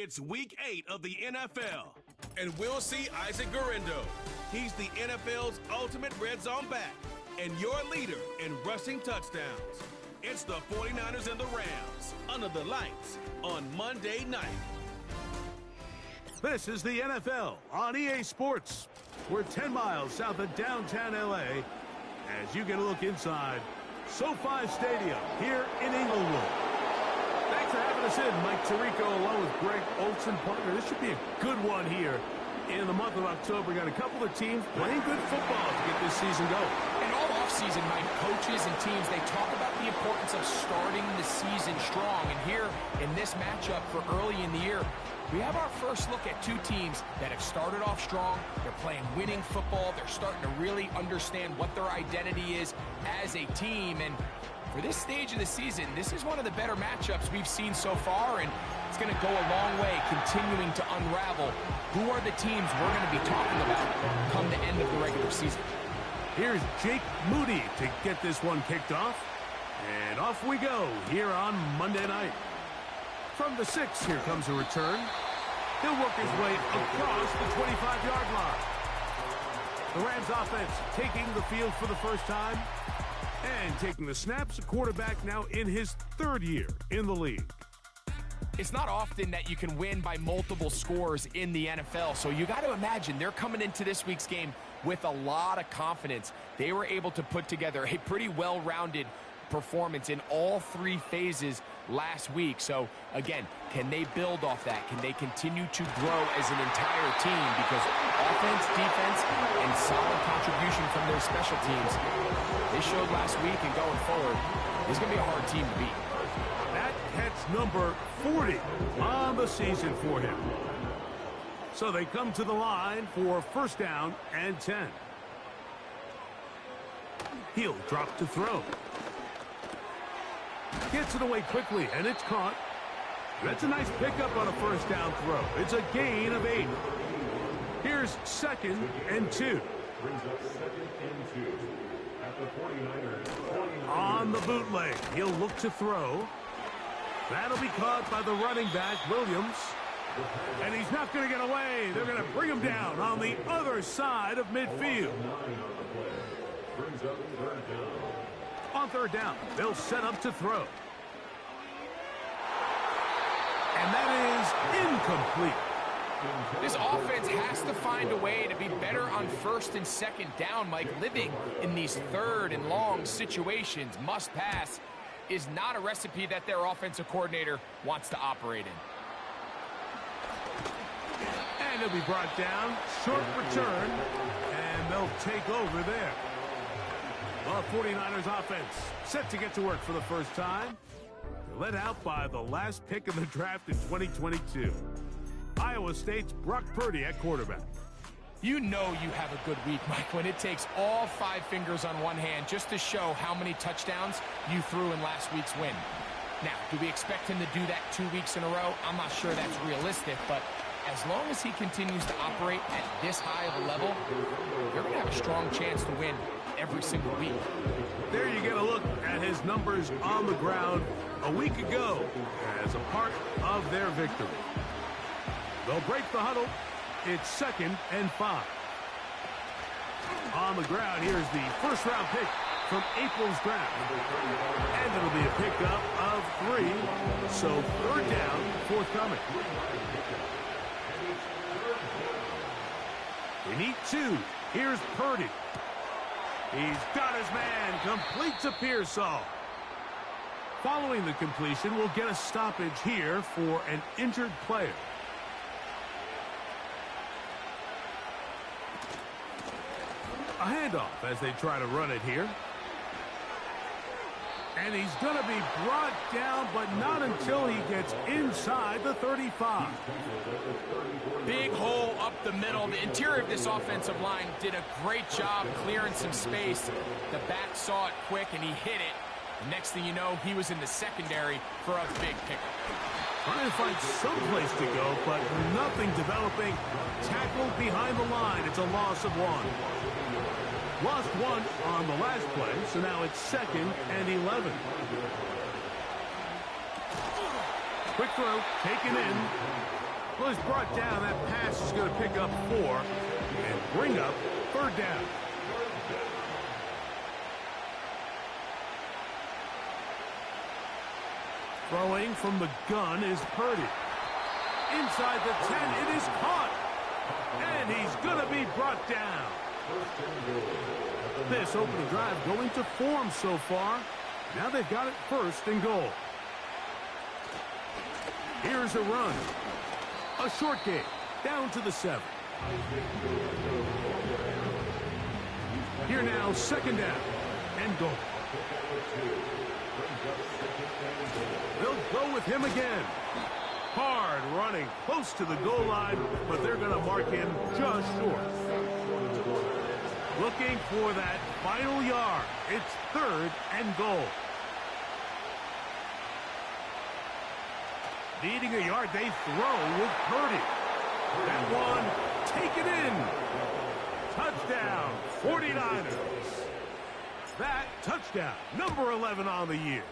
It's Week 8 of the NFL, And we'll see Isaac Guerrero. he's the NFL's ultimate red zone back and your leader in rushing touchdowns. It's the 49ers and the Rams under the lights on Monday night. This is the NFL on EA Sports. We're 10 miles south of downtown LA as you get a look inside SoFi Stadium here in Inglewood. Thanks for having us in, Mike Tirico, along with Greg Olson. Partner, this should be a good one here in the month of October. Got a couple of teams playing good football to get this season going. And all offseason, Mike, coaches and teams, they talk about the importance of starting the season strong. And here in this matchup for early in the year, we have our first look at two teams that have started off strong. They're playing winning football. They're starting to really understand what their identity is as a team. And for this stage of the season, this is one of the better matchups we've seen so far, and it's going to go a long way continuing to unravel who are the teams we're going to be talking about come the end of the regular season. Here's Jake Moody to get this one kicked off. And off we go here on Monday night. From the 6, here comes a return. He'll work his way across the 25-yard line. The Rams offense taking the field for the first time and taking the snaps. A quarterback now in his 3rd year in the league. It's not often that you can win by multiple scores in the NFL, so you got to imagine they're coming into this week's game with a lot of confidence. They were able to put together a pretty well-rounded performance in all 3 phases last week. So again, can they build off that? Can they continue to grow as an entire team? Because offense, defense, and solid contribution from their special teams, they showed last week, and going forward, it's going to be a hard team to beat. That catch number 40 on the season for him. So they come to the line for 1st down and 10. He'll drop to throw. Gets it away quickly, and it's caught. That's a nice pickup on a 1st down throw. It's a gain of 8. Here's 2nd and 2. Brings up 2nd and 2 at the 49ers. On the bootleg, he'll look to throw. That'll be caught by the running back, Williams. And he's not going to get away. They're going to bring him down on the other side of midfield. Brings up 3rd down. On 3rd down, they'll set up to throw. And that is incomplete. This offense has to find a way to be better on 1st and 2nd down, Mike. Living in these 3rd and long situations, must pass, is not a recipe that their offensive coordinator wants to operate in. And he'll be brought down. Short return. And they'll take over there. The 49ers offense set to get to work for the first time. They're led out by the last pick in the draft in 2022. Iowa State's Brock Purdy at quarterback. You know you have a good week, Mike, when it takes all 5 fingers on one hand just to show how many touchdowns you threw in last week's win. Now, do we expect him to do that 2 weeks in a row? I'm not sure that's realistic, but as long as he continues to operate at this high of a level, they're going to have a strong chance to win every single week. There you get a look at his numbers on the ground a week ago as a part of their victory. They'll break the huddle. It's 2nd and 5. On the ground, here's the 1st-round pick from April's draft. And it'll be a pickup of 3. So 3rd down, forthcoming. They need 2. Here's Purdy. He's got his man. Complete to Pearsall. Following the completion, we'll get a stoppage here for an injured player. A handoff as they try to run it here. And he's going to be brought down, but not until he gets inside the 35. Big hole up the middle. The interior of this offensive line did a great job clearing some space. The back saw it quick, and he hit it. The next thing you know, he was in the secondary for a big pickup. Trying to find some place to go, but nothing developing. Tackled behind the line. It's a loss of 1. Lost 1 on the last play, so now it's 2nd and 11. Quick throw, taken in. Well, he's brought down. That pass is going to pick up 4 and bring up 3rd down. Throwing from the gun is Purdy. Inside the 10, it is caught. And he's going to be brought down. This opening drive going to form so far. Now they've got it 1st and goal. Here's a run. A short game. Down to the 7. Here now, 2nd down and goal. They'll go with him again. Hard running close to the goal line, but they're going to mark him just short. Looking for that final yard. It's 3rd and goal. Needing a yard, they throw with Purdy. That one, taken in. Touchdown, 49ers. That touchdown, number 11 on the year.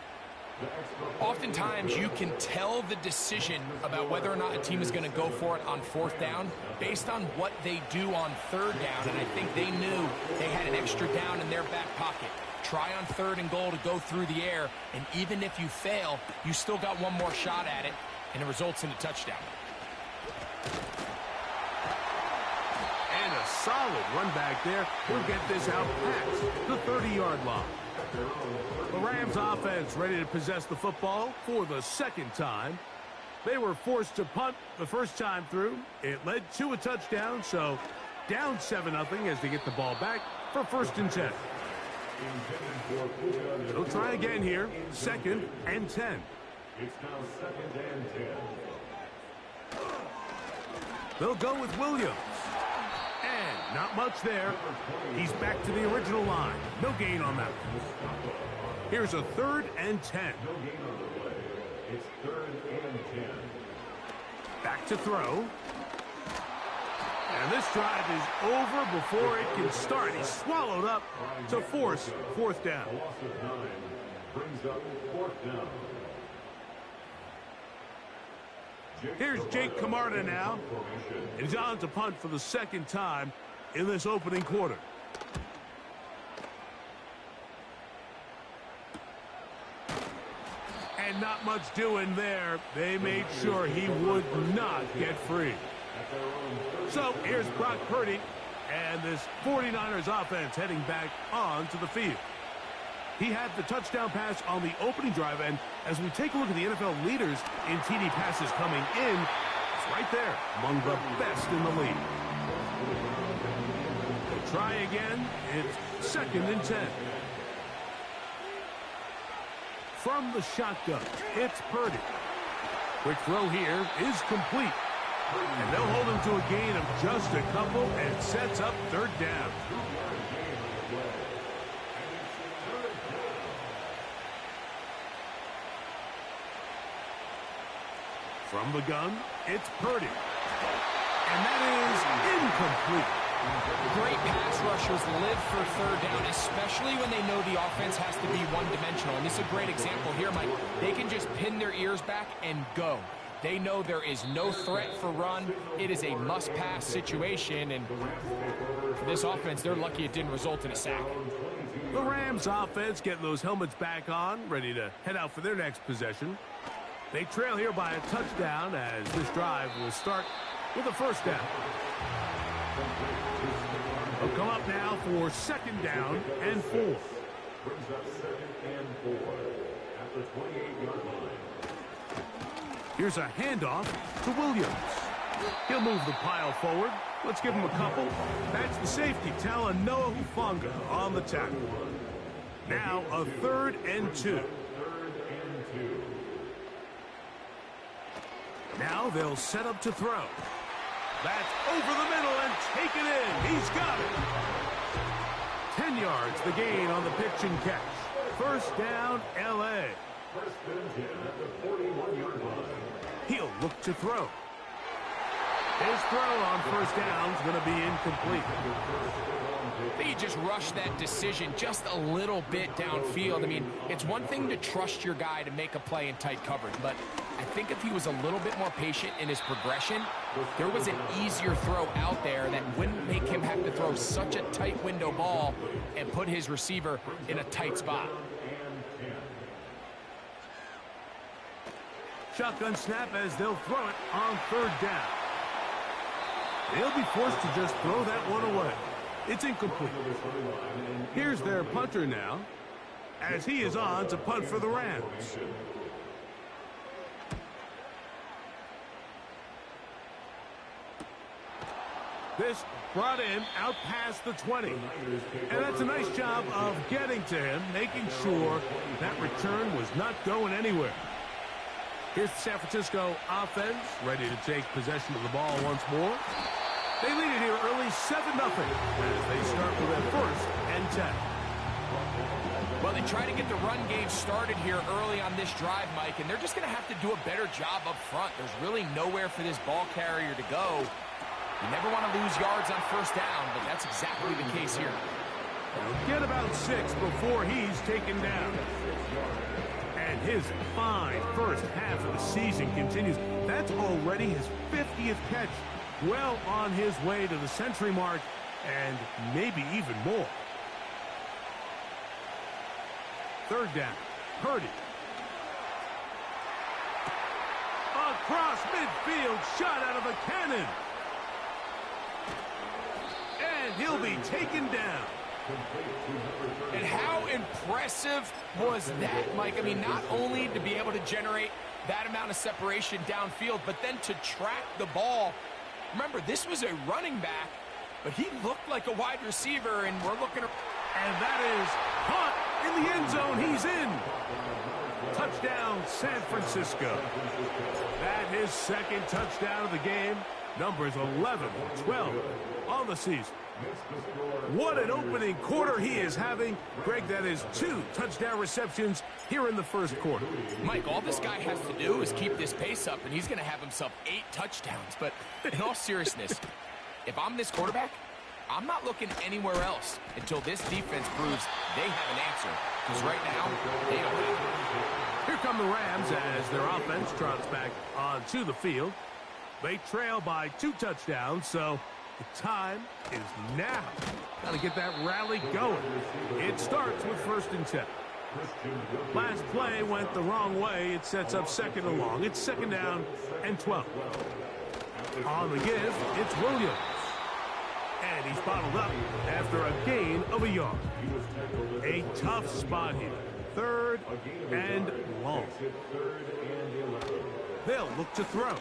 Oftentimes, you can tell the decision about whether or not a team is going to go for it on 4th down based on what they do on 3rd down, and I think they knew they had an extra down in their back pocket. Try on 3rd and goal to go through the air, and even if you fail, you still got one more shot at it, and it results in a touchdown. And a solid run back there. He'll get this out past the 30-yard line. The Rams offense ready to possess the football for the 2nd time. They were forced to punt the first time through. It led to a touchdown, so down 7-0 as they get the ball back for 1st and 10. They'll try again here, 2nd and 10. It's now 2nd and 10. They'll go with Williams. And not much there. He's back to the original line. No gain on that one. Here's a 3rd and 10. No gain on the play. It's 3rd and 10. Back to throw. And this drive is over before it can start. He's swallowed up to force 4th down. A loss of 9 brings up 4th down. Here's Jake Camarda now. And he's on to punt for the 2nd time in this opening quarter. And not much doing there. They made sure he would not get free. So here's Brock Purdy and this 49ers offense heading back onto the field. He had the touchdown pass on the opening drive, and as we take a look at the NFL leaders in TD passes coming in, it's right there among the best in the league. They'll try again. It's 2nd and 10. From the shotgun, it's Purdy. Quick throw here is complete. And they'll hold him to a gain of just a couple and sets up 3rd down. From the gun, it's Purdy. And that is incomplete. Great pass rushers live for 3rd down, especially when they know the offense has to be one-dimensional. And this is a great example here, Mike. They can just pin their ears back and go. They know there is no threat for run. It is a must-pass situation, and for this offense, they're lucky it didn't result in a sack. The Rams offense getting those helmets back on, ready to head out for their next possession. They trail here by a touchdown as this drive will start with a 1st down. They'll come up now for 2nd down and 4. Brings up 2nd and 4 at the 28-yard line. Here's a handoff to Williams. He'll move the pile forward. Let's give him a couple. That's the safety, Talanoa Hufanga on the tackle. Now a 3rd and 2. 3rd and 2. Now they'll set up to throw. That's over the middle and taken in. He's got it. 10 yards, the gain on the pitch and catch. 1st down, L.A. 1st and 10 at the 41-yard line. He'll look to throw. His throw on 1st down is going to be incomplete. They just rushed that decision just a little bit downfield. I mean, it's one thing to trust your guy to make a play in tight coverage, but I think if he was a little bit more patient in his progression, there was an easier throw out there that wouldn't make him have to throw such a tight window ball and put his receiver in a tight spot. Shotgun snap as they'll throw it on third down. They'll be forced to just throw that one away. It's incomplete. Here's their punter now, as he is on to punt for the Rams. This brought in out past the 20. And that's a nice job of getting to him, making sure that return was not going anywhere. Here's the San Francisco offense, ready to take possession of the ball once more. They lead it here early, 7-0, as they start with a 1st and 10. Well, they try to get the run game started here early on this drive, Mike, and they're just going to have to do a better job up front. There's really nowhere for this ball carrier to go. You never want to lose yards on first down, but that's exactly the case here. He'll get about 6 before he's taken down. And his fine first half of the season continues. That's already his 50th catch. Well on his way to the century mark, and maybe even more. Third down, Purdy. Across midfield, shot out of a cannon. And he'll be taken down. And how impressive was that, Mike? I mean, not only to be able to generate that amount of separation downfield, but then to track the ball. Remember, this was a running back, but he looked like a wide receiver, and we're looking... And that is caught in the end zone. He's in. Touchdown, San Francisco. That his second touchdown of the game. Numbers 11-12 on the season. What an opening quarter he is having. Greg, that is 2 touchdown receptions here in the first quarter. Mike, all this guy has to do is keep this pace up, and he's going to have himself 8 touchdowns. But in all seriousness, if I'm this quarterback, I'm not looking anywhere else until this defense proves they have an answer. Because right now, they don't have it. Here come the Rams as their offense trots back onto the field. They trail by 2 touchdowns, so the time is now. Got to get that rally going. It starts with 1st and 10. Last play went the wrong way. It sets up 2nd and long. It's 2nd down and 12. On the give, it's Williams. And he's bottled up after a gain of a yard. A tough spot here. 3rd and long. They'll look to throw.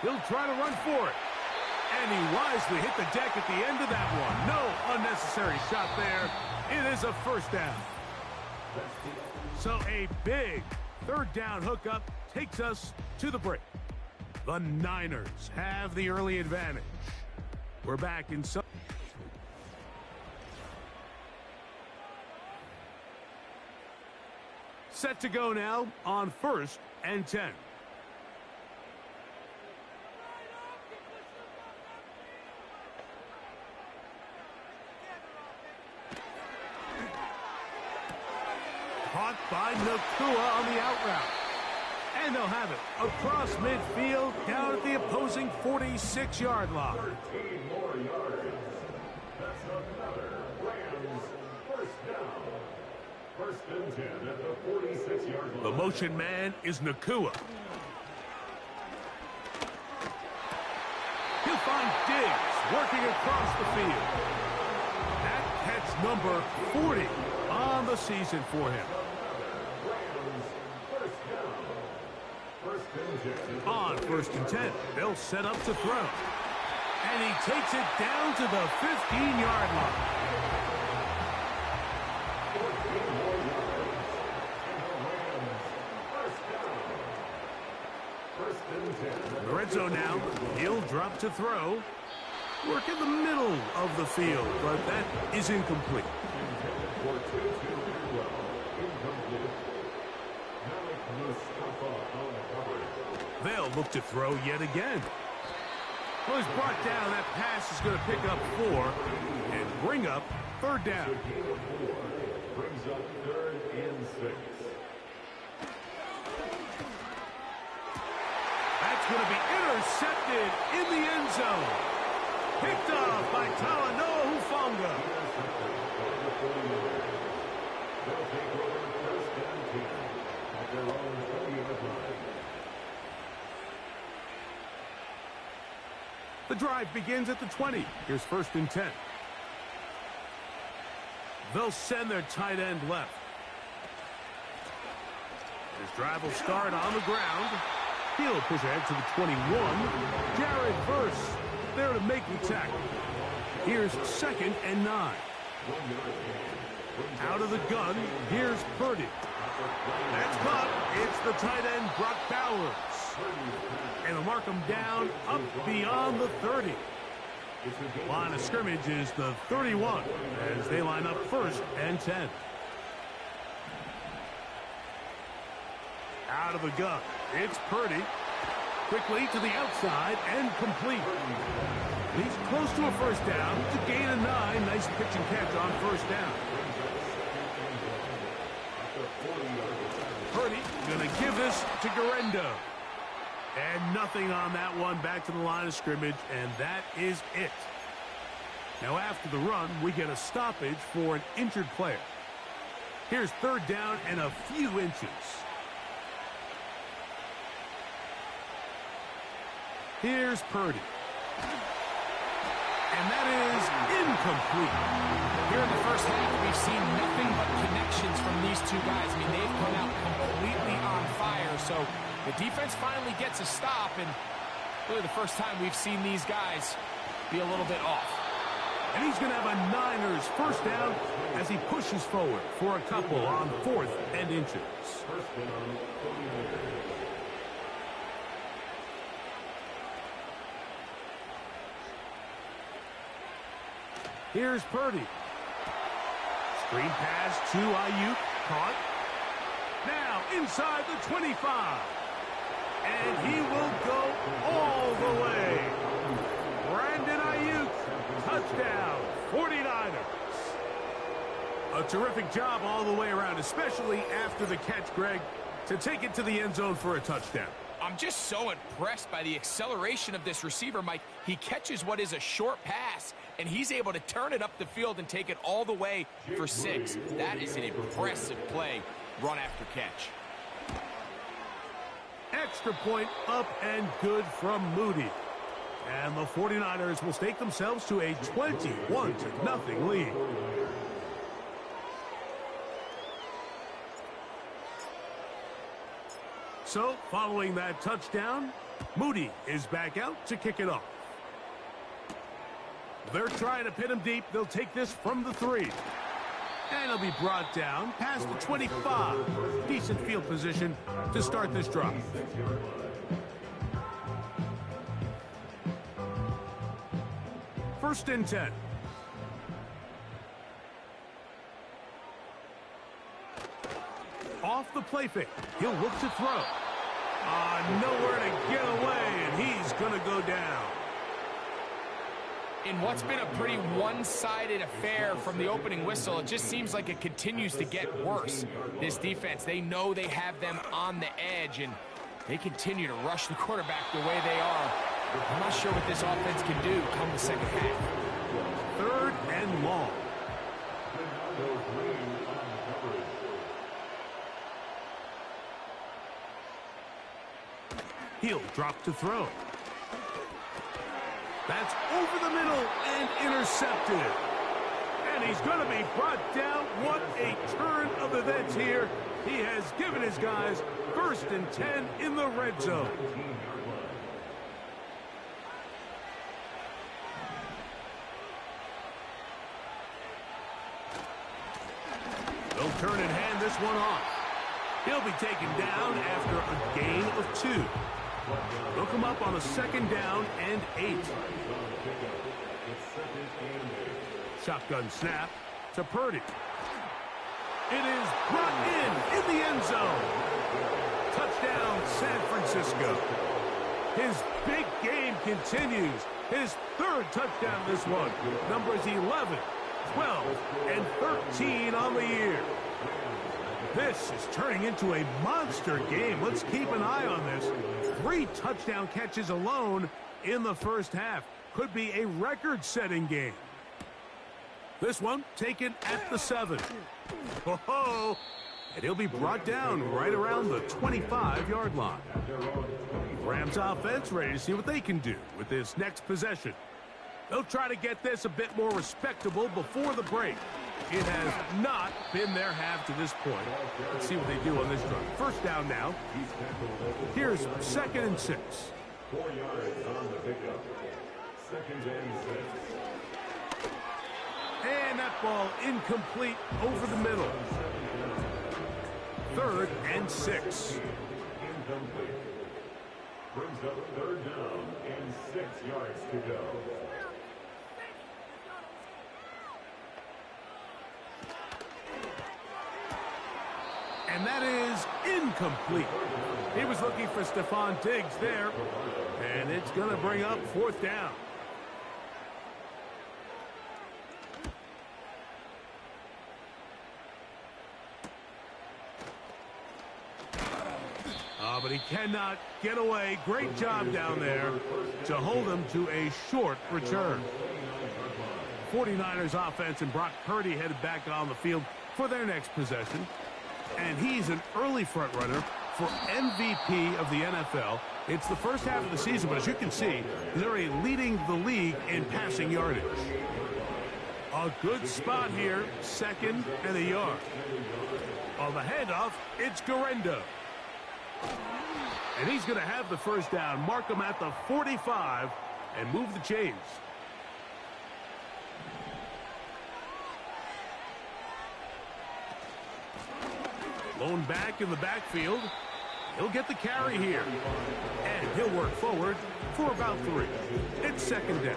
He'll try to run for it. And he wisely hit the deck at the end of that one. No unnecessary shot there. It is a 1st down. So a big 3rd down hookup takes us to the break. The Niners have the early advantage. We're back in some... Set to go now on 1st and 10. Caught by Nakua on the out route. And they'll have it across midfield down at the opposing 46-yard line. 13 more yards. That's another Rams 1st down. 1st and 10 at the 46-yard line. The motion man is Nakua. He'll find Diggs working across the field. That catch number 40 on the season for him. On 1st and 10, they'll set up to throw. And he takes it down to the 15-yard line. The red zone now. He'll drop to throw. Work in the middle of the field, but that is incomplete. They'll look to throw yet again. Well, he's brought down. That pass is going to pick up 4 and bring up 3rd down. Brings up 3rd and 6. going to be intercepted in the end zone. Picked off by Talanoa Hufanga. They'll take over first and 10 at their own 40-yard line. The drive begins at the 20. Here's first and 10. They'll send their tight end left. This drive will start on the ground. He'll push ahead to the 21. Jared Verse there to make the tackle. Here's second and 9. Out of the gun, here's Purdy. That's caught. It's the tight end, Brock Bowers. And they'll mark him down up beyond the 30. Line of scrimmage is the 31 as they line up first and 10. Out of the gun, it's Purdy. Quickly to the outside and complete. He's close to a first down to gain a 9. Nice pitch and catch on first down. Purdy going to give this to Guerrero. And nothing on that one. Back to the line of scrimmage, and that is it. Now after the run, we get a stoppage for an injured player. Here's third down and a few inches. Here's Purdy. And that is incomplete. Here in the first half, we've seen nothing but connections from these two guys. I mean, they've come out completely on fire. So the defense finally gets a stop, and really the first time we've seen these guys be a little bit off. And he's going to have a Niners first down as he pushes forward for a couple on fourth and inches. Here's Purdy. Screen pass to Ayuk. Caught. Now inside the 25. And he will go all the way. Brandon Ayuk. Touchdown. 49ers. A terrific job all the way around, especially after the catch, Greg, to take it to the end zone for a touchdown. I'm just so impressed by the acceleration of this receiver, Mike. He catches what is a short pass, and he's able to turn it up the field and take it all the way for 6. That is an impressive play, run after catch. Extra point up and good from Moody. And the 49ers will stake themselves to a 21-0 lead. So, following that touchdown, Moody is back out to kick it off. They're trying to pin him deep. They'll take this from the 3. And he'll be brought down past the 25. Decent field position to start this drive. First and 10. Off the play fake. He'll look to throw. Nowhere to get away, and he's going to go down. In what's been a pretty one-sided affair from the opening whistle, it just seems like it continues to get worse. This defense, they know they have them on the edge, and they continue to rush the quarterback the way they are. I'm not sure what this offense can do come the second half. Third and long. He'll drop to throw. That's over the middle and intercepted. And he's going to be brought down. What a turn of events here. He has given his guys first and 10 in the red zone. They'll turn and hand this one off. He'll be taken down after a gain of 2. They'll come up on a second down and 8. Shotgun snap to Purdy. It is brought in the end zone. Touchdown, San Francisco. His big game continues. His third touchdown this one. Numbers 11, 12, and 13 on the year. This is turning into a monster game. Let's keep an eye on this. 3 touchdown catches alone in the first half. Could be a record-setting game. This one taken at the 7. Oh, and he'll be brought down right around the 25-yard line. Rams offense ready to see what they can do with this next possession. They'll try to get this a bit more respectable before the break. It has not been their half to this point. Let's see what they do on this drive. First down now. Here's 2nd and 6. 4 yards on the pickup. 2nd and 6. And that ball incomplete over the middle. 3rd and 6. Incomplete. Brings up 3rd down and 6 yards to go. And that is incomplete. He was looking for Stephon Diggs there. And it's going to bring up 4th down. But he cannot get away. Great job down there to hold him to a short return. 49ers offense and Brock Purdy headed back on the field for their next possession. And he's an early front runner for MVP of the NFL. It's the first half of the season, but as you can see, he's already leading the league in passing yardage. A good spot here, 2nd and a yard. On the handoff, it's Guerendo. And he's going to have the first down, mark him at the 45, and move the chains. Lone back in the backfield. He'll get the carry here. And he'll work forward for about 3. It's 2nd down.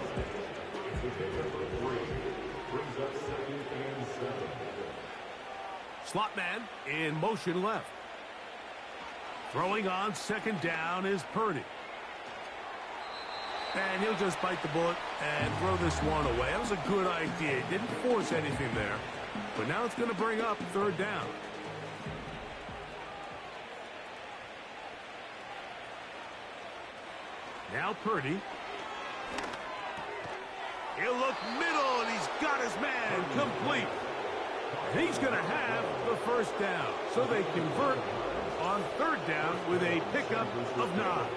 Slot man in motion left. Throwing on 2nd down is Purdy. And he'll just bite the bullet and throw this one away. That was a good idea. He didn't force anything there. But now it's going to bring up 3rd down. Now Purdy. He'll look middle, and he's got his man complete. And he's going to have the first down. So they convert on 3rd down with a pickup of 9.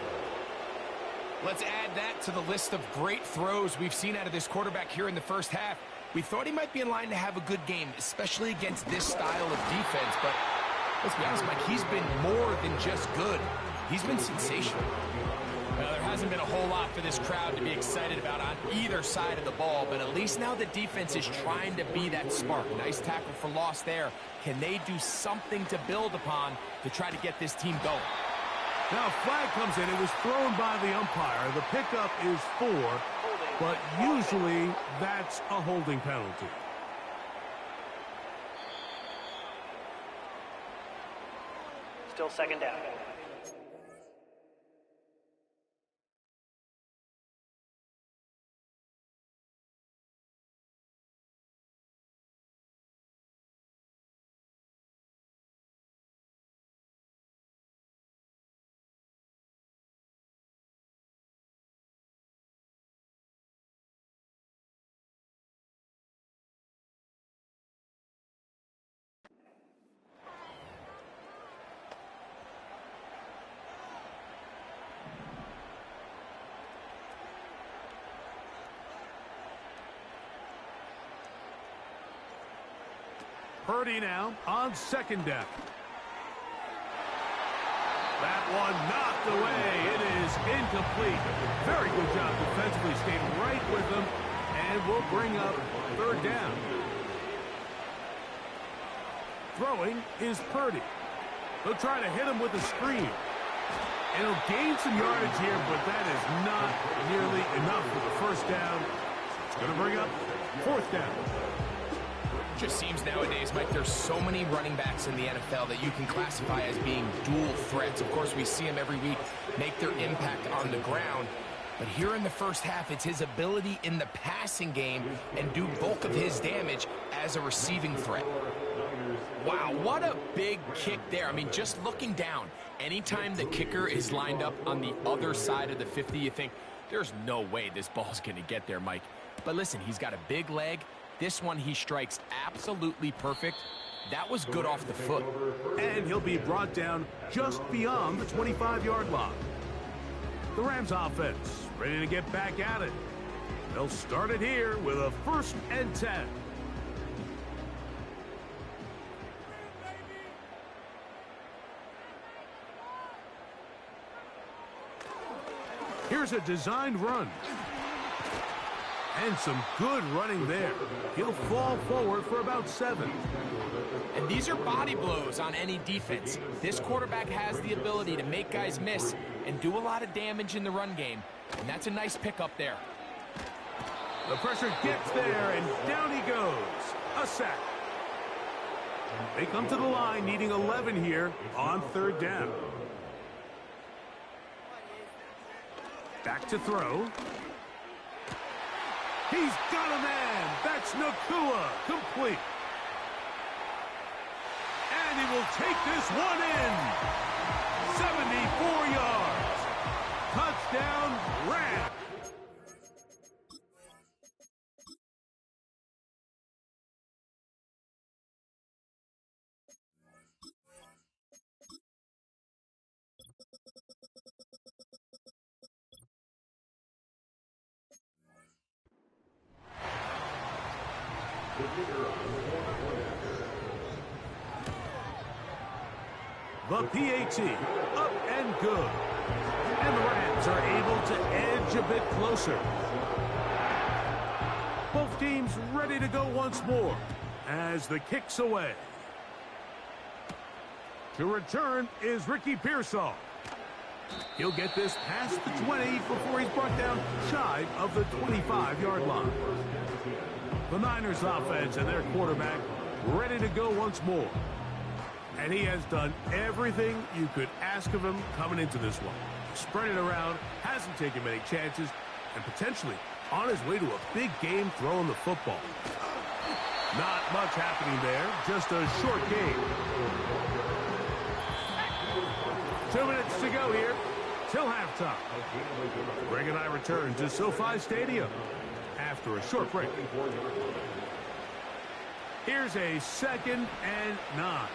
Let's add that to the list of great throws we've seen out of this quarterback here in the first half. We thought he might be in line to have a good game, especially against this style of defense. But let's be honest, Mike, he's been more than just good. He's been sensational. Well, there hasn't been a whole lot for this crowd to be excited about on either side of the ball, but at least now the defense is trying to be that spark. Nice tackle for loss there. Can they do something to build upon to try to get this team going? Now, flag comes in. It was thrown by the umpire. The pickup is 4, but usually that's a holding penalty. Still 2nd down. Purdy now on 2nd down. That one knocked away. It is incomplete. Very good job defensively. Stayed right with them. And will bring up 3rd down. Throwing is Purdy. They'll try to hit him with a screen. And he'll gain some yardage here, but that is not nearly enough for the first down. It's going to bring up 4th down. Just seems nowadays, Mike, there's so many running backs in the NFL that you can classify as being dual threats. Of course, we see them every week make their impact on the ground. But here in the first half, it's his ability in the passing game and do bulk of his damage as a receiving threat. Wow, what a big kick there. I mean, just looking down, anytime the kicker is lined up on the other side of the 50, you think, there's no way this ball's going to get there, Mike. But listen, he's got a big leg. This one he strikes absolutely perfect. That was good off the foot. And he'll be brought down just beyond the 25-yard line. The Rams offense ready to get back at it. They'll start it here with a 1st and 10. Here's a designed run. And some good running there. He'll fall forward for about 7. And these are body blows on any defense. This quarterback has the ability to make guys miss and do a lot of damage in the run game. And that's a nice pickup there. The pressure gets there, and down he goes. A sack. They come to the line needing 11 here on 3rd down. Back to throw. He's got a man. That's Nakua. Complete. And he will take this one in. 74 yards. Touchdown, Rams. The PAT, up and good. And the Rams are able to edge a bit closer. Both teams ready to go once more as the kick's away. To return is Ricky Pearsall. He'll get this past the 20 before he's brought down shy of the 25-yard line. The Niners offense and their quarterback ready to go once more. And he has done everything you could ask of him coming into this one. Spread it around, hasn't taken many chances, and potentially on his way to a big game throwing the football. Not much happening there, just a short game. 2 minutes to go here till halftime. Greg and I return to SoFi Stadium after a short break. Here's a 2nd and 9.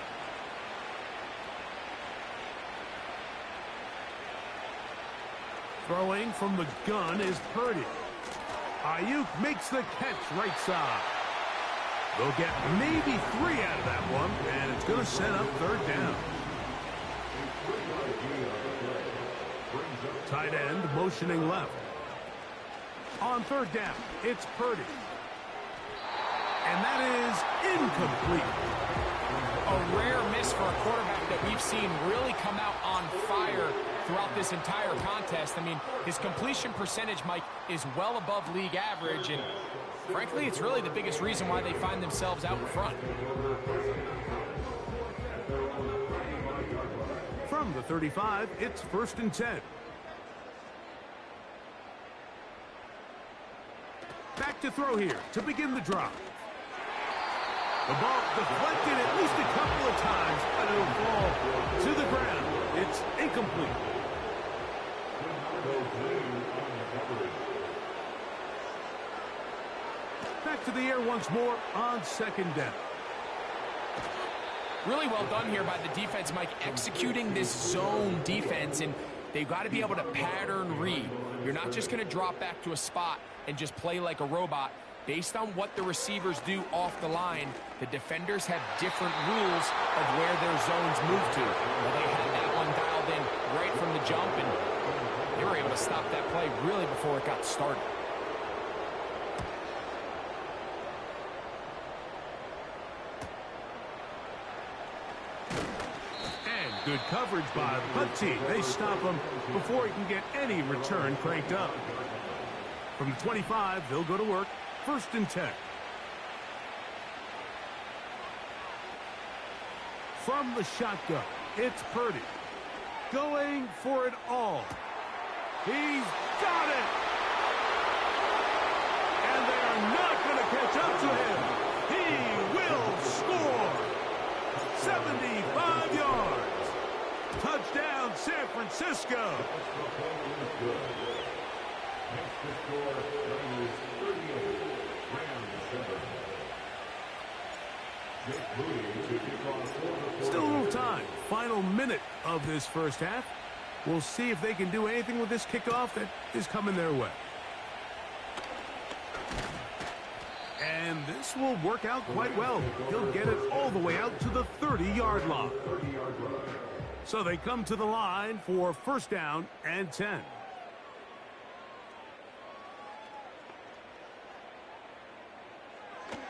Throwing from the gun is Purdy. Ayuk makes the catch right side. They'll get maybe 3 out of that one, and it's going to set up 3rd down. Tight end motioning left. On 3rd down, it's Purdy. And that is incomplete. A rare miss for a quarterback that we've seen really come out on fire throughout this entire contest. I mean, his completion percentage, Mike, is well above league average, and frankly, it's really the biggest reason why they find themselves out in front. From the 35, it's 1st and 10. Back to throw here to begin the drive. The ball deflected at least a couple of times, but it'll fall to the ground. It's incomplete. Back to the air once more on 2nd down. Really well done here by the defense, Mike, executing this zone defense, and they've got to be able to pattern read. You're not just going to drop back to a spot and just play like a robot. Based on what the receivers do off the line, the defenders have different rules of where their zones move to. Well, they had that one dialed in right from the jump, and they were able to stop that play really before it got started. And good coverage by the punt team. They stop him before he can get any return cranked up. From the 25, they'll go to work. 1st and 10. From the shotgun, it's Purdy. Going for it all. He's got it! And they are not going to catch up to him. He will score! touchdown, San Francisco. Still a little time. Final minute of this first half. We'll see if they can do anything with this kickoff that is coming their way. And this will work out quite well. He'll get it all the way out to the 30-yard line. So they come to the line for first down and 10.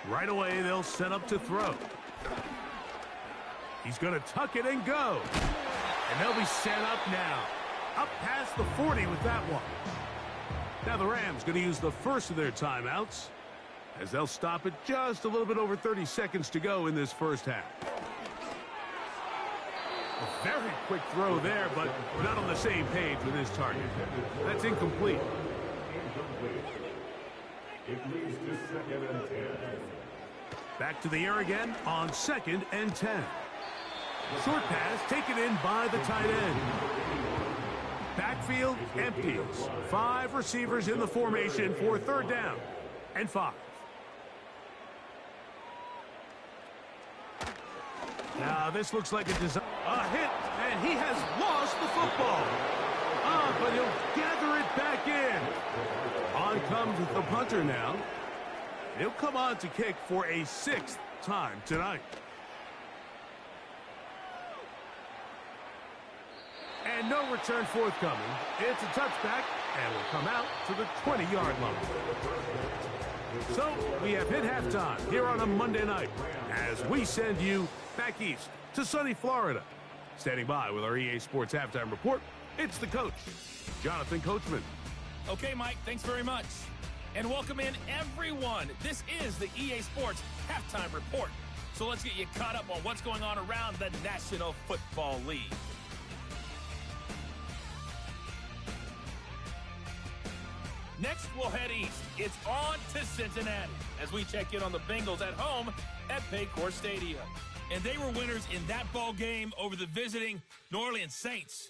Right away, they'll set up to throw. He's going to tuck it and go. And they'll be set up now. Up past the 40 with that one. Now the Rams going to use the first of their timeouts, as they'll stop it just a little bit over 30 seconds to go in this first half. A very quick throw there, but not on the same page with his target. That's incomplete. It leads to 2nd and 10. Back to the air again on 2nd and 10. Short pass taken in by the tight end. Backfield empties. 5 receivers in the formation for third down and 5. Now this looks like a hit, and he has lost the football. But he'll gather it back in. On comes the punter now. He'll come on to kick for a 6th time tonight. And no return forthcoming. It's a touchback, and will come out to the 20-yard line. So we have hit halftime here on a Monday night as we send you back east to sunny Florida. Standing by with our EA Sports Halftime Report, it's the coach, Jonathan Coachman. Okay, Mike, thanks very much. And welcome in, everyone. This is the EA Sports Halftime Report. So let's get you caught up on what's going on around the National Football League. Next, we'll head east. It's on to Cincinnati as we check in on the Bengals at home at Paycor Stadium. And they were winners in that ball game over the visiting New Orleans Saints.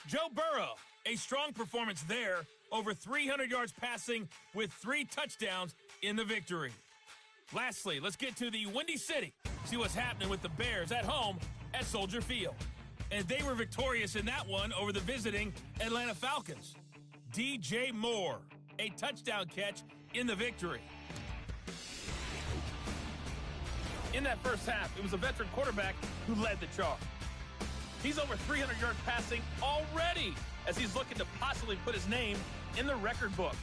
Joe Burrow, a strong performance there, over 300 yards passing with 3 touchdowns in the victory. Lastly, let's get to the Windy City, see what's happening with the Bears at home at Soldier Field. And they were victorious in that one over the visiting Atlanta Falcons. DJ Moore, a touchdown catch in the victory. In that first half, it was a veteran quarterback who led the charge. He's over 300 yards passing already as he's looking to possibly put his name in the record book.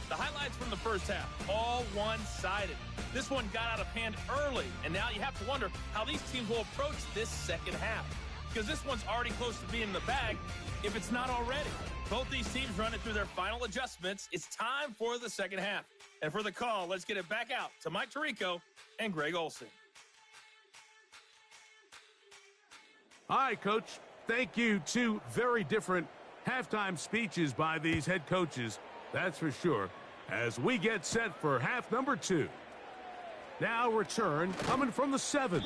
The highlights from the first half, all one-sided. This one got out of hand early, and now you have to wonder how these teams will approach this second half, because this one's already close to being in the bag if it's not already. Both these teams running through their final adjustments. It's time for the second half. And for the call, let's get it back out to Mike Tirico and Greg Olson. Hi, Coach. Thank you. 2 very different halftime speeches by these head coaches, that's for sure, as we get set for half number 2. Now return coming from the 7.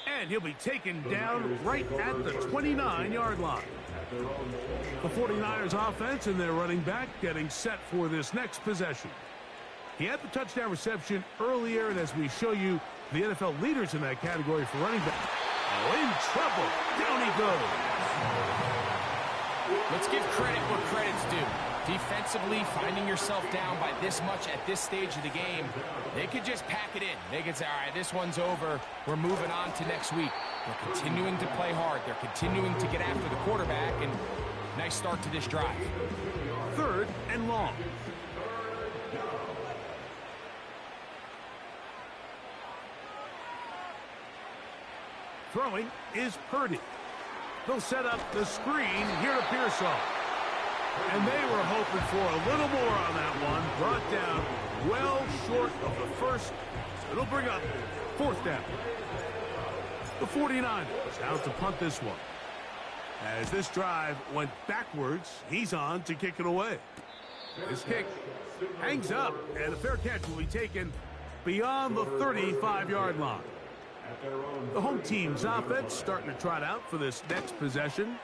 And he'll be taken down right at the 29-yard line. The 49ers offense and their running back getting set for this next possession. He had the touchdown reception earlier, and as we show you the NFL leaders in that category for running back. Oh, in trouble. Down he goes. Let's give credit where credit's due. Defensively, finding yourself down by this much at this stage of the game, they could just pack it in. They could say, all right, this one's over. We're moving on to next week. They're continuing to play hard. They're continuing to get after the quarterback, and nice start to this drive. 3rd and long. Throwing is Purdy. They'll set up the screen here to Pearsall. And they were hoping for a little more on that one. Brought down well short of the first. It'll bring up 4th down. The 49ers out to punt this one. As this drive went backwards, he's on to kick it away. This kick hangs up, and a fair catch will be taken beyond the 35-yard line. The home team's offense starting to trot out for this next possession.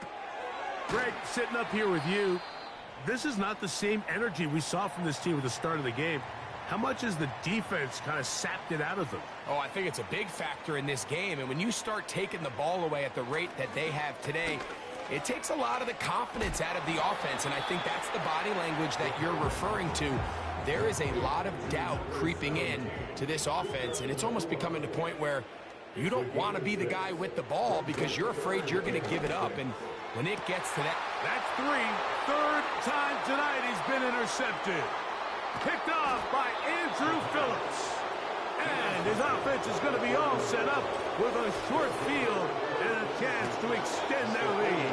Greg, sitting up here with you, this is not the same energy we saw from this team at the start of the game. How much has the defense kind of sapped it out of them? Oh, I think it's a big factor in this game. And when you start taking the ball away at the rate that they have today, it takes a lot of the confidence out of the offense. And I think that's the body language that you're referring to. There is a lot of doubt creeping in to this offense. And it's almost becoming to the point where you don't want to be the guy with the ball because you're afraid you're going to give it up. And when it gets to that... That's three. Third time tonight he's been intercepted. Picked off by Andrew Phillips. And his offense is going to be all set up with a short field and a chance to extend their lead.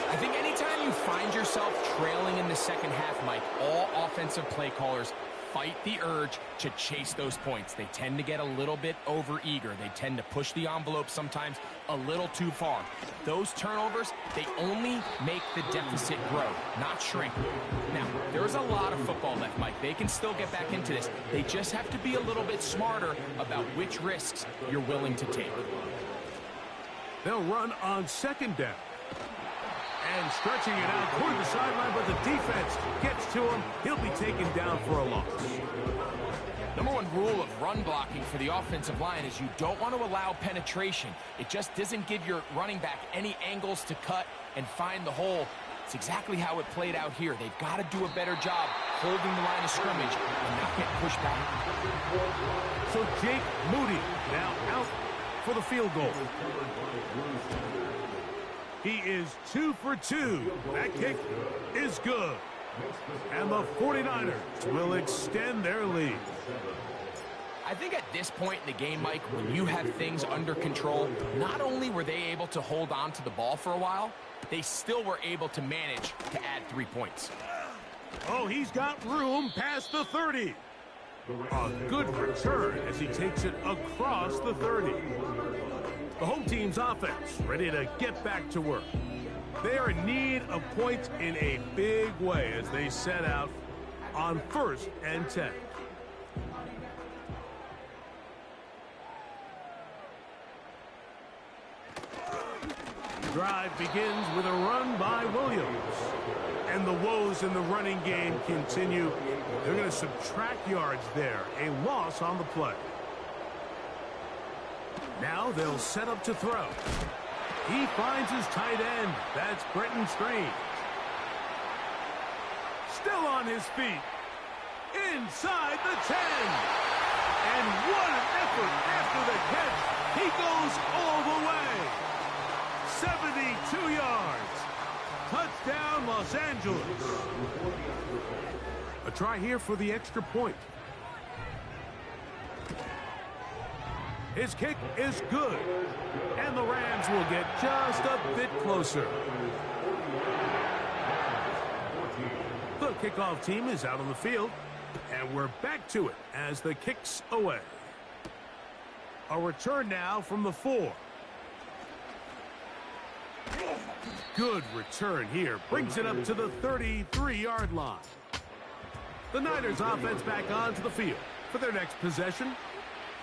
I think anytime you find yourself trailing in the second half, Mike, all offensive play callers fight the urge to chase those points. They tend to get a little bit overeager. They tend to push the envelope sometimes a little too far. Those turnovers, they only make the deficit grow, not shrink. Now, there's a lot of football left, Mike. They can still get back into this. They just have to be a little bit smarter about which risks you're willing to take. They'll run on second down. And stretching it out toward the sideline, but the defense gets to him. He'll be taken down for a loss. Number one rule of run blocking for the offensive line is you don't want to allow penetration. It just doesn't give your running back any angles to cut and find the hole. It's exactly how it played out here. They've got to do a better job holding the line of scrimmage and not get pushed back. So Jake Moody now out for the field goal. He is 2 for 2. That kick is good. And the 49ers will extend their lead. I think at this point in the game, Mike, when you have things under control, not only were they able to hold on to the ball for a while, they still were able to manage to add 3 points. Oh, he's got room past the 30. A good return as he takes it across the 30. The home team's offense ready to get back to work. They are in need of points in a big way as they set out on 1st and 10. Drive begins with a run by Williams. And the woes in the running game continue. They're going to subtract yards there. A loss on the play. Now they'll set up to throw. He finds his tight end. That's Brenton Strange. Still on his feet. Inside the 10. And what an effort after the catch. He goes all the way. 72 yards. Touchdown, Los Angeles. A try here for the extra point. His kick is good. And the Rams will get just a bit closer. The kickoff team is out on the field. And we're back to it as the kick's away. A return now from the 4. Good return here. Brings it up to the 33-yard line. The Niners offense back onto the field for their next possession.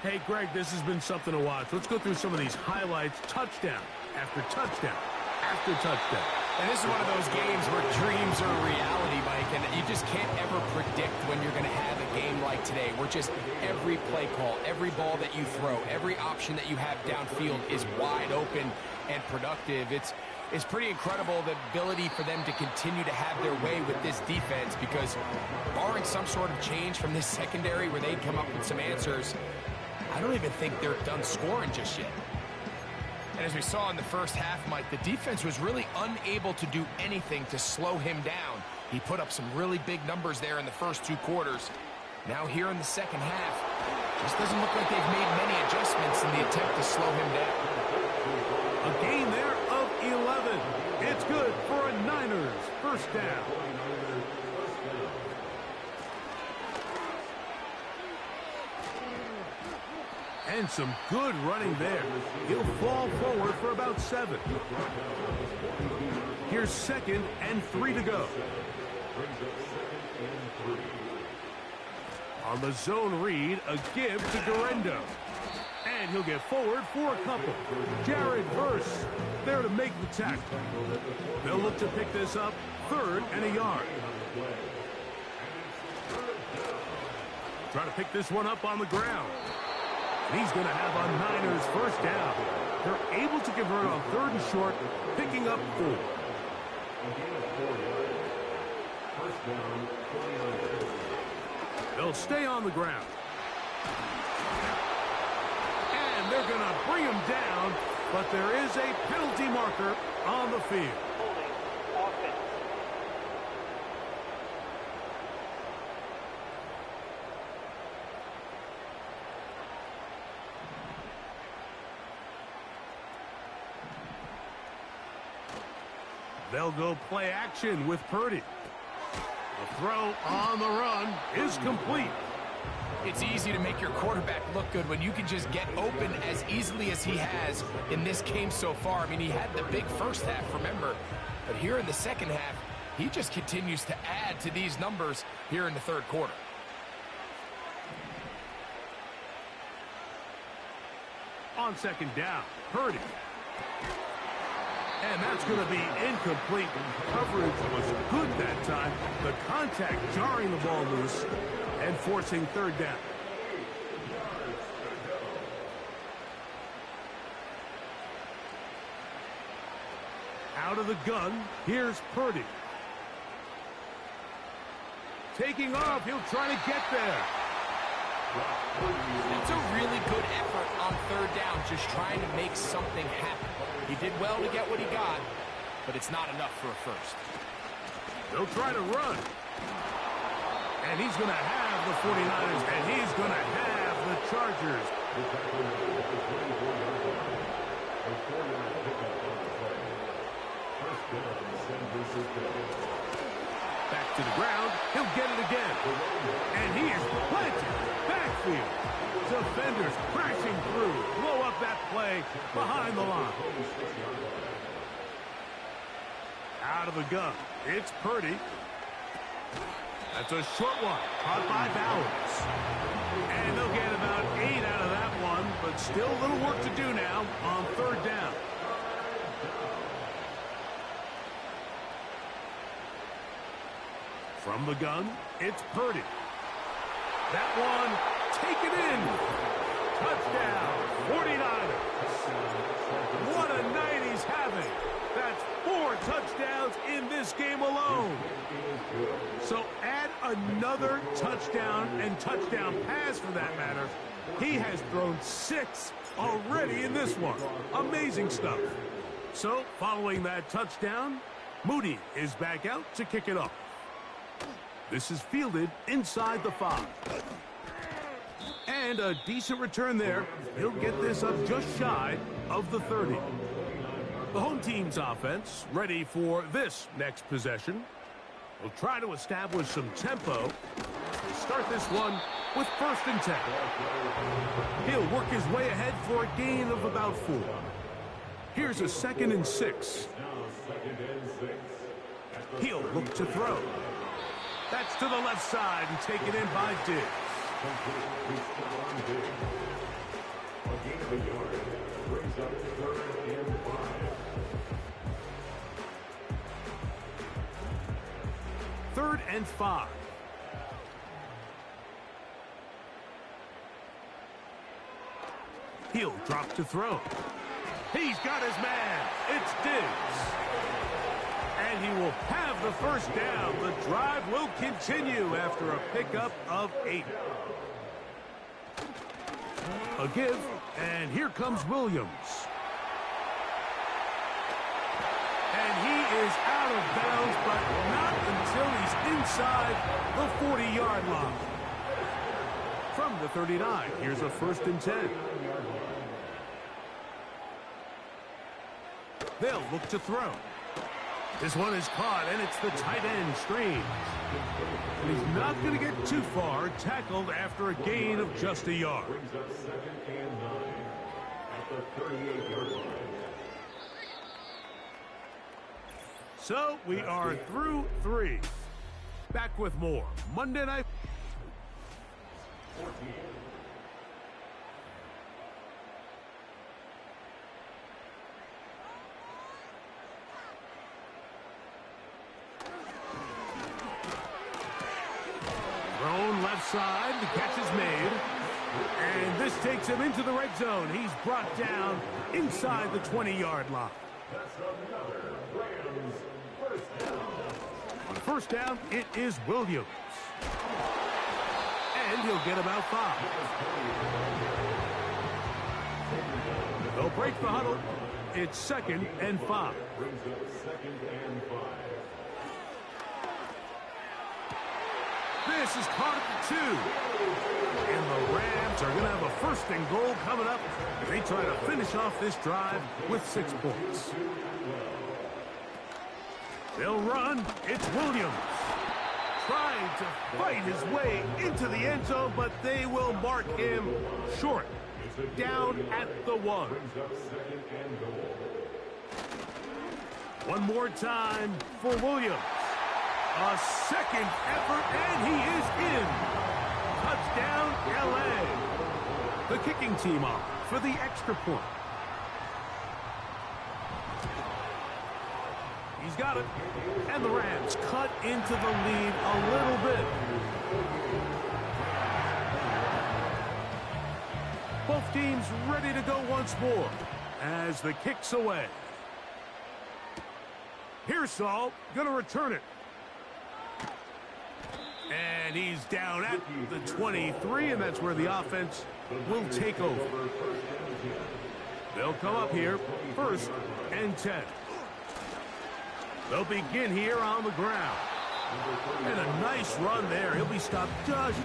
Hey, Greg, this has been something to watch. Let's go through some of these highlights. Touchdown after touchdown after touchdown. And this is one of those games where dreams are reality, Mike, and you just can't ever predict when you're going to have a game like today, where just every play call, every ball that you throw, every option that you have downfield is wide open and productive. It's pretty incredible the ability for them to continue to have their way with this defense, because barring some sort of change from this secondary where they come up with some answers, I don't even think they're done scoring just yet. And as we saw in the first half, Mike, the defense was really unable to do anything to slow him down. He put up some really big numbers there in the first 2 quarters. Now here in the second half, just doesn't look like they've made many adjustments in the attempt to slow him down. A gain there of 11. It's good for a Niners first down. And some good running there. He'll fall forward for about 7. Here's 2nd and 3 to go. On the zone read, a give to Guerrero. And And he'll get forward for a couple. Jared Verse there to make the tackle. They'll look to pick this up 3rd and a yard. Try to pick this one up on the ground. And he's going to have a Niners first down. They're able to convert on 3rd and short, picking up 4. They'll stay on the ground. And they're going to bring him down, but there is a penalty marker on the field. Holding offense. They'll go play action with Purdy. The throw on the run is complete. It's easy to make your quarterback look good when you can just get open as easily as he has in this game so far. I mean, he had the big first half, remember. But here in the second half, he just continues to add to these numbers here in the 3rd quarter. On 2nd down, Purdy. And that's going to be incomplete. Coverage was good that time. The contact jarring the ball loose and forcing 3rd down. Out of the gun, here's Purdy. Taking off, he'll try to get there. That's a really good effort on 3rd down, just trying to make something happen. He did well to get what he got, but it's not enough for a first. They'll try to run. And he's going to have the 49ers, and he's going to have the Chargers. Back to the ground. He'll get it again. And he is planted. Backfield. Defenders crashing through. Blow up that play behind the line. Out of the gun. It's Purdy. That's a short one. Caught by Bowers. And they'll get about 8 out of that one, but still a little work to do now on 3rd down. From the gun, it's Purdy. That one taken in. Touchdown, 49ers. What a night he's having. That's 4 touchdowns in this game alone. So add another touchdown and touchdown pass for that matter. He has thrown 6 already in this one. Amazing stuff. So following that touchdown, Moody is back out to kick it off. This is fielded inside the 5. And a decent return there. He'll get this up just shy of the 30. The home team's offense ready for this next possession. We'll try to establish some tempo. We'll start this one with 1st and 10. He'll work his way ahead for a gain of about 4. Here's a 2nd and 6. He'll look to throw. That's to the left side and taken in by Diggs. Third and 5. He'll drop to throw. He's got his man. It's Diggs. And he will have the first down. The drive will continue after a pickup of 8. A give, and here comes Williams. And he is out of bounds, but not until he's inside the 40-yard line. From the 39, here's a 1st and 10. They'll look to throw. This one is caught, and it's the tight end, Strange. And he's not going to get too far, tackled after a gain of just a yard. Brings up 2nd and 9 at the 38-yard line. So we are through 3. Back with more Monday Night. 14. outside. The catch is made. And this takes him into the red zone. He's brought down inside the 20-yard line. On first down, it is Williams. And he'll get about 5. They'll break the huddle. It's 2nd and 5. This is caught at the 2. And the Rams are going to have a 1st and goal coming up. They try to finish off this drive with 6 points. They'll run. It's Williams. Trying to fight his way into the end zone, but they will mark him short. Down at the 1. One more time for Williams. A second effort, and he is in. Touchdown, L.A. The kicking team off for the extra point. He's got it. And the Rams cut into the lead a little bit. Both teams ready to go once more as the kick's away. Here's Saul, gonna return it. And he's down at the 23, and that's where the offense will take over. They'll come up here, 1st and 10. They'll begin here on the ground. And a nice run there. He'll be stopped just...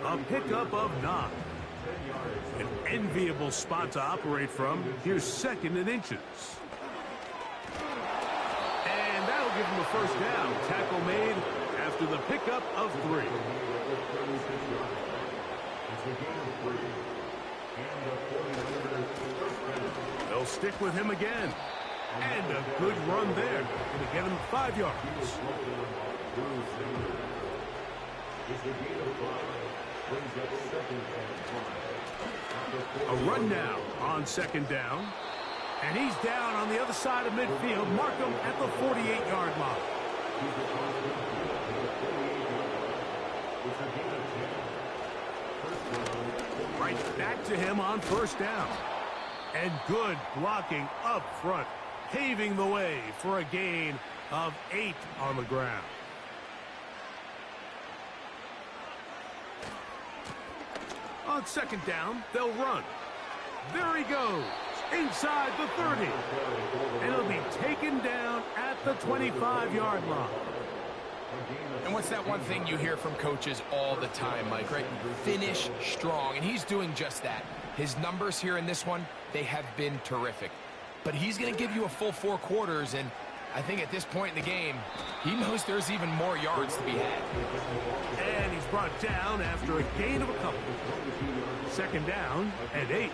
A pickup of 9. An enviable spot to operate from. Here's 2nd and inches. And that'll give him a 1st down. Tackle made after the pickup of 3. They'll stick with him again. And a good run there. Going to get him 5 yards. A run now on 2nd down. And he's down on the other side of midfield. Mark him at the 48-yard line. Right back to him on 1st down. And good blocking up front, paving the way for a gain of 8 on the ground. On 2nd down, they'll run. There he goes, inside the 30. And he'll be taken down at the 25-yard line. And what's that one thing you hear from coaches all the time, Mike, right? Finish strong, and he's doing just that. His numbers here in this one, they have been terrific. But he's going to give you a full 4 quarters, and I think at this point in the game, he knows there's even more yards to be had. And he's brought down after a gain of a couple. 2nd down and 8.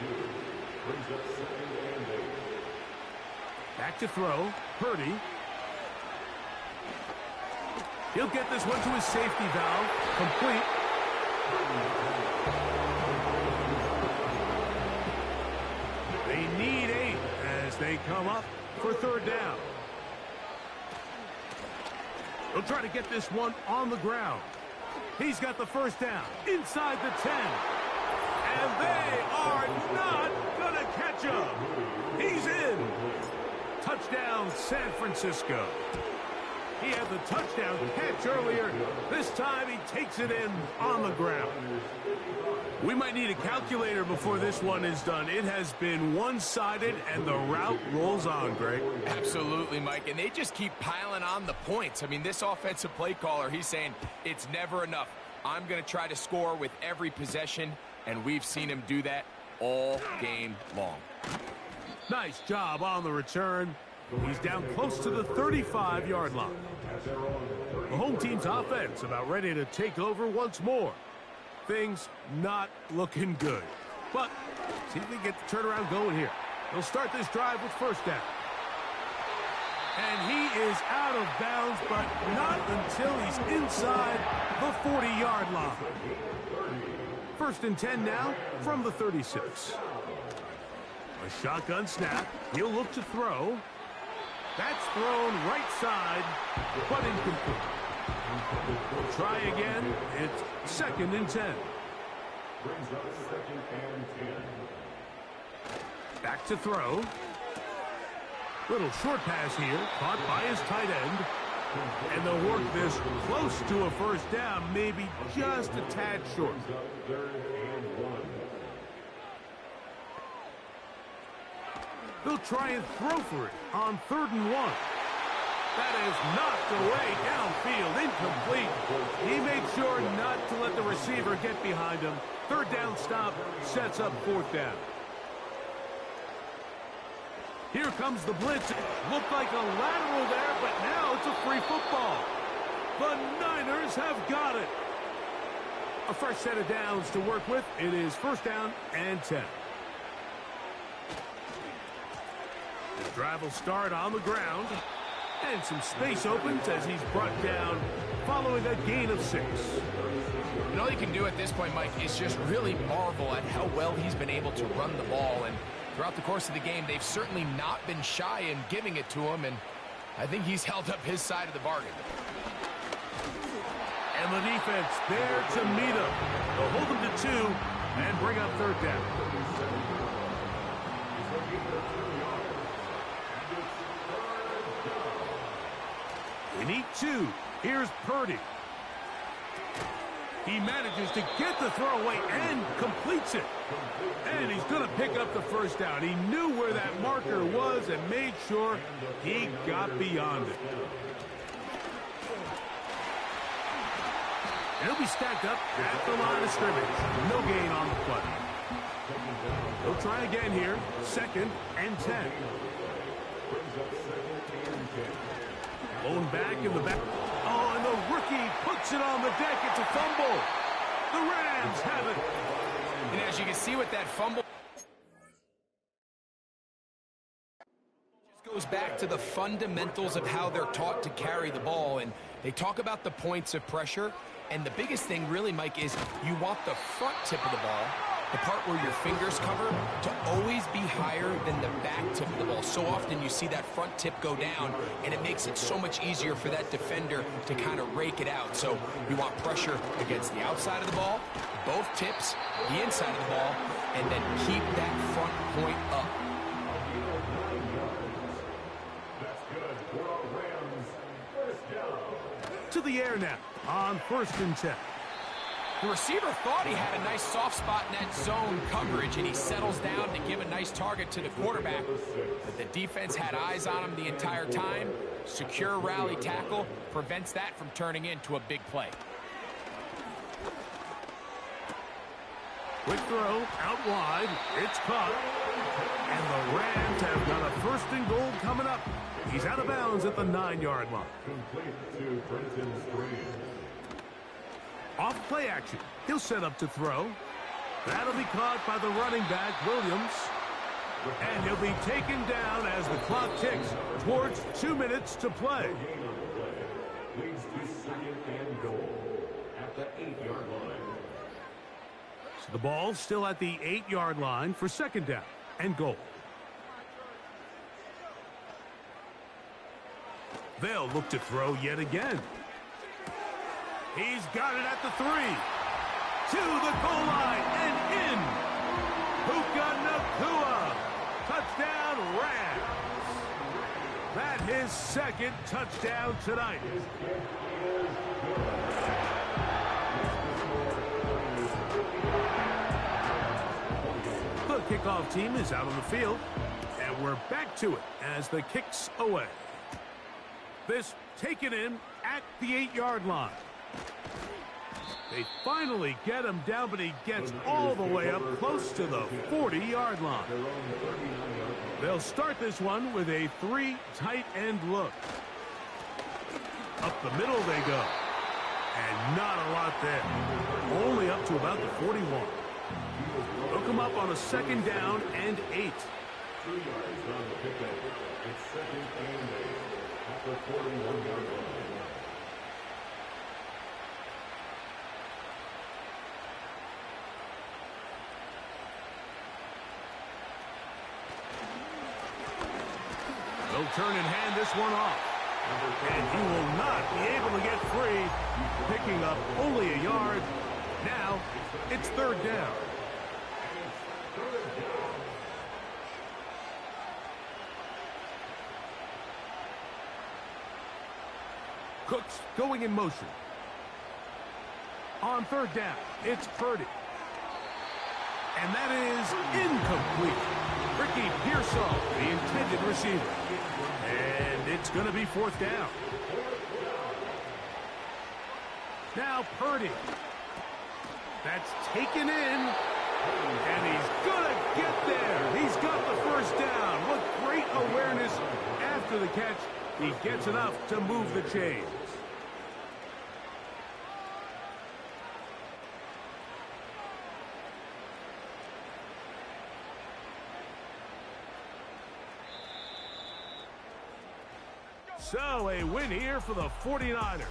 Back to throw. Purdy. He'll get this one to his safety valve. Complete. They need 8 as they come up for 3rd down. They'll try to get this one on the ground. He's got the 1st down inside the 10. And they are not going to catch him. He's in. Touchdown, San Francisco. He had the touchdown catch earlier. This time he takes it in on the ground. We might need a calculator before this one is done. It has been one-sided, and the route rolls on, Greg. Absolutely, Mike, and they just keep piling on the points. I mean, this offensive play caller, he's saying it's never enough. I'm going to try to score with every possession, and we've seen him do that all game long. Nice job on the return. He's down close to the 35-yard line. The home team's offense about ready to take over once more. Things not looking good. But see if they get the turnaround going here. They'll start this drive with first down. And he is out of bounds, but not until he's inside the 40-yard line. First and 10 now from the 36. A shotgun snap. He'll look to throw. That's thrown right side, but incomplete. We'll try again. It's second and 10. Brings up second and 10. Back to throw. Little short pass here, caught by his tight end. And they'll work this close to a first down, maybe just a tad short. Third and 1. They'll try and throw for it on 3rd and 1. That is knocked away downfield, incomplete. He made sure not to let the receiver get behind him. 3rd down stop sets up 4th down. Here comes the blitz. Looked like a lateral there, but now it's a free football. The Niners have got it. A fresh set of downs to work with. It is 1st down and 10. The drive will start on the ground. And some space opens as he's brought down following a gain of 6. And all you can do at this point, Mike, is just really marvel at how well he's been able to run the ball. And throughout the course of the game, they've certainly not been shy in giving it to him. And I think he's held up his side of the bargain. And the defense there to meet him. They'll hold him to 2 and bring up 3rd down. They need 2. Here's Purdy. He manages to get the throw away and completes it. And he's going to pick up the first down. He knew where that marker was and made sure he got beyond it. And he'll be stacked up at the line of scrimmage. No gain on the play. He'll try again here. 2nd and 10. Blown back in the back. Oh, and the rookie puts it on the deck. It's a fumble. The Rams have it. And as you can see with that fumble, goes back to the fundamentals of how they're taught to carry the ball. And they talk about the points of pressure. And the biggest thing really, Mike, is you want the front tip of the ball, the part where your fingers cover, to always be higher than the back tip of the ball. So often you see that front tip go down, and it makes it so much easier for that defender to kind of rake it out. So you want pressure against the outside of the ball, both tips, the inside of the ball, and then keep that front point up. That's good for our Rams. First down. To the air now on 1st and 10. The receiver thought he had a nice soft spot in that zone coverage, and he settles down to give a nice target to the quarterback. But the defense had eyes on him the entire time. Secure rally tackle prevents that from turning into a big play. Quick throw out wide. It's caught. And the Rams have got a 1st and goal coming up. He's out of bounds at the 9-yard line. Complete to Brenton Strange. Off play action. He'll set up to throw. That'll be caught by the running back, Williams. And he'll be taken down as the clock ticks towards 2 minutes to play. Leads to 2nd and goal at the 8-yard line. So the ball's still at the 8-yard line for 2nd down and goal. They'll look to throw yet again. He's got it at the 3. To the goal line and in. Puka Nacua. Touchdown, Rams. That's his 2nd touchdown tonight. The kickoff team is out on the field. And we're back to it as the kick's away. This taken in at the 8-yard line. They finally get him down, but he gets all the way up close to the 40-yard line. They'll start this one with a 3 tight end look. Up the middle they go. And not a lot there. Only up to about the 41. They'll come up on a 2nd down and 8. 2 yards on the pickup. It's 2nd and 8 at the 41-yard line. They'll turn and hand this one off. And he will not be able to get free, picking up only a yard. Now, it's 3rd down. Cooks going in motion. On 3rd down, it's Purdy. And that is incomplete. Ricky Pearsall, the intended receiver. And it's going to be 4th down. Now Purdy. That's taken in. And he's going to get there. He's got the 1st down. What great awareness after the catch. He gets enough to move the chains. So, a win here for the 49ers.